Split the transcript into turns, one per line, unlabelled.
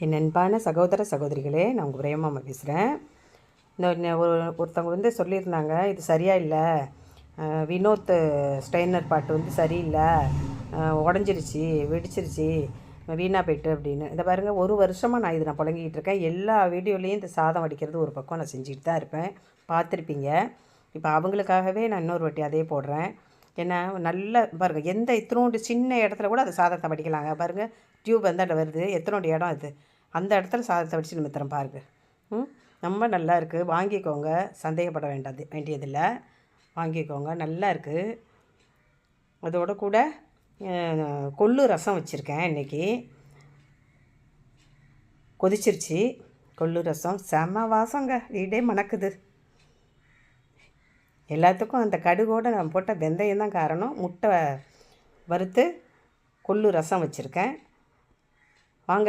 என் அன்பான சகோதர சகோதரிகளே, நான் உங்கள் பிரேமாம்மா பேசுகிறேன். ஒருத்தவங்க சொல்லியிருந்தாங்க, இது சரியா இல்லை, வினோத் ஸ்டெய்னர் பாட்டு சரியில்லை, உடஞ்சிருச்சு, வெடிச்சிருச்சு, வீணாக போய்ட்டு அப்படின்னு. இதை பாருங்கள், ஒரு வருஷமாக நான் புழங்கிக்கிட்டு இருக்கேன். எல்லா வீடியோலேயும் இந்த சாதம் வடிக்கிறது ஒரு பக்கம் நான் செஞ்சுக்கிட்டு தான் இருப்பேன், பார்த்துருப்பீங்க. இப்போ அவங்களுக்காகவே நான் இன்னொரு வாட்டி அதே போடுறேன். ஏன்னா நல்லா பாருங்கள், எந்த இத்தனோண்டு சின்ன இடத்துல கூட அதை சாதத்தை வடிக்கலாங்க. பாருங்கள், டியூப் அந்த வருது, எத்தனோண்டு இடம் அது, அந்த இடத்துல சாதத்தை வடித்து நிமித்திரம் பாருங்கள். ரொம்ப நல்லா இருக்குது, வாங்கிக்கோங்க, சந்தேகப்பட வேண்டியதில்லை, வாங்கிக்கோங்க, நல்லா இருக்குது. அதோட கூட கொள்ளு ரசம் வச்சுருக்கேன் இன்றைக்கி. கொதிச்சிருச்சு கொள்ளு ரசம், செம வாசங்க, வீடே மணக்குது. எல்லாத்துக்கும் அந்த கடுகோடு நான் போட்ட வெந்தயம் தான் காரணம். முட்டை வறுத்து கொள்ளு ரசம் வச்சுருக்கேன்.